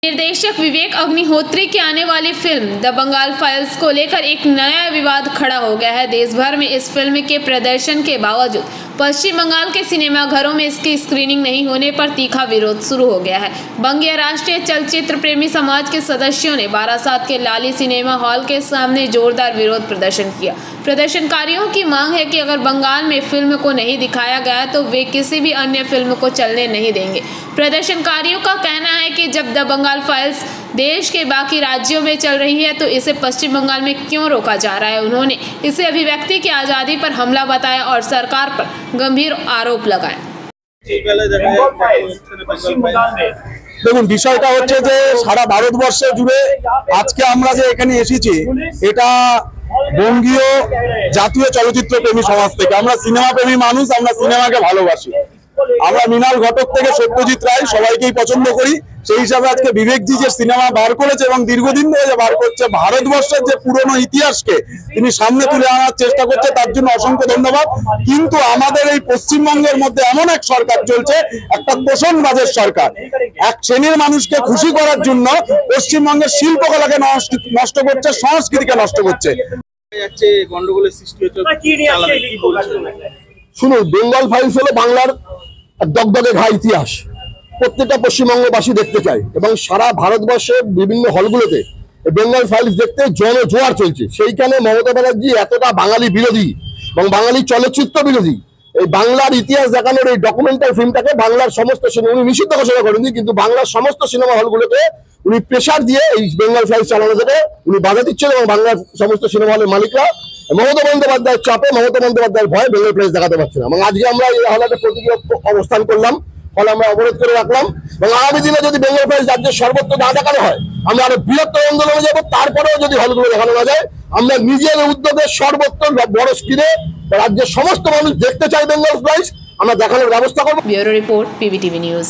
निर्देशक विवेक अग्निहोत्री की आने वाली फिल्म द बंगाल फाइल्स को लेकर एक नया विवाद खड़ा हो गया है। देश भर में इस फिल्म के प्रदर्शन के बावजूद पश्चिम बंगाल के सिनेमाघरों में इसकी स्क्रीनिंग नहीं होने पर तीखा विरोध शुरू हो गया है। बंगीय राष्ट्रीय चलचित्र प्रेमी समाज के सदस्यों ने बारासात के लाली सिनेमा हॉल के सामने जोरदार विरोध प्रदर्शन किया। प्रदर्शनकारियों की मांग है कि अगर बंगाल में फिल्म को नहीं दिखाया गया तो वे किसी भी अन्य फिल्म को चलने नहीं देंगे। प्रदर्शनकारियों का कहना है कि जब द बंगाल फाइल्स देश के बाकी राज्यों में चल रही है तो इसे पश्चिम बंगाल में क्यों रोका जा रहा है। उन्होंने इसे अभिव्यक्ति की आज़ादी पर हमला बताया और सरकार पर गंभीर आरोप लगाए। দেখুন, বিষয়টা হচ্ছে যে সারা ভারতবর্ষে জুড়ে আজকে আমরা যে এখানে এসেছি এটা বঙ্গীয় জাতীয় চলচ্চিত্র প্রেমী সমাজ থেকে। আমরা সিনেমা প্রেমী মানুষ, আমরা সিনেমাকে ভালোবাসি। আমরা মৃণাল ঘটক থেকে সত্যজিৎ রায় সবাইকেই পছন্দ করি। সেই হিসাবে আজকে বিবেকজি যে সিনেমা বার করেছে এবং দীর্ঘদিন ধরে যে বার করছে, ভারতবর্ষের যে পুরনো ইতিহাসকে তিনি সামনে তুলে আনার চেষ্টা করছে, তার জন্য অসংখ্য ধন্যবাদ। কিন্তু আমাদের এই পশ্চিমবঙ্গের মধ্যে এমন এক সরকার চলছে, একটা তোষণবাজের সরকার, এক শ্রেণীর মানুষকে খুশি করার জন্য পশ্চিমবঙ্গের শিল্পকলাকে নষ্ট করছে, সংস্কৃতিকে নষ্ট করছে। গন্ডগোলের সৃষ্টি হচ্ছে। শুনুন, বেঙ্গল ফাইলস হলো বাংলার দগদগে ঘা ইতিহাস। প্রত্যেকটা পশ্চিমবঙ্গবাসী দেখতে চায় এবং সারা ভারতবর্ষের বিভিন্ন হলগুলোতে বেঙ্গল ফাইলস দেখতে জনজোয়ার চলছে। সেইখানে মমতা ব্যানার্জি এতটা বাঙালি বিরোধী এবং বাঙালি চলচ্চিত্র বিরোধী, এই বাংলার ইতিহাস দেখানোর এই ডকুমেন্টারি ফিল্মটাকে বাংলার সমস্ত সিনেমা উনি নিষিদ্ধ ঘোষণা করেননি, কিন্তু বাংলার সমস্ত সিনেমা হলগুলোকে উনি প্রেশার দিয়ে এই বেঙ্গল ফাইলস চালানো থেকে উনি বাধা দিচ্ছেন এবং বাংলার সমস্ত সিনেমা হলের মালিকরা মমতা বন্দ্যোপাধ্যায়ের চাপে, মমতা বন্দ্যোপাধ্যায়ের ভয়ে বেঙ্গল ফাইলস দেখাতে পারছে না। এবং আজকে আমরা এই হলাতে প্রতীকী অবস্থান করলাম, ফলে আমরা অবরোধ করে রাখলাম এবং আগামী দিনে যদি বেঙ্গল ফাইলস রাজ্যের সর্বত্র না দেখানো হয় আমরা আরো বৃহত্তর আন্দোলনে যাবো। তারপরেও যদি হলগুলো দেখানো না যায়, আমরা নিজের উদ্যোগে সর্বত্র বড় স্ক্রিনে রাজ্যের সমস্ত মানুষ দেখতে চাই বেঙ্গল ফাইলস, আমরা দেখানোর ব্যবস্থা করবো। Bureau report, PBTV news.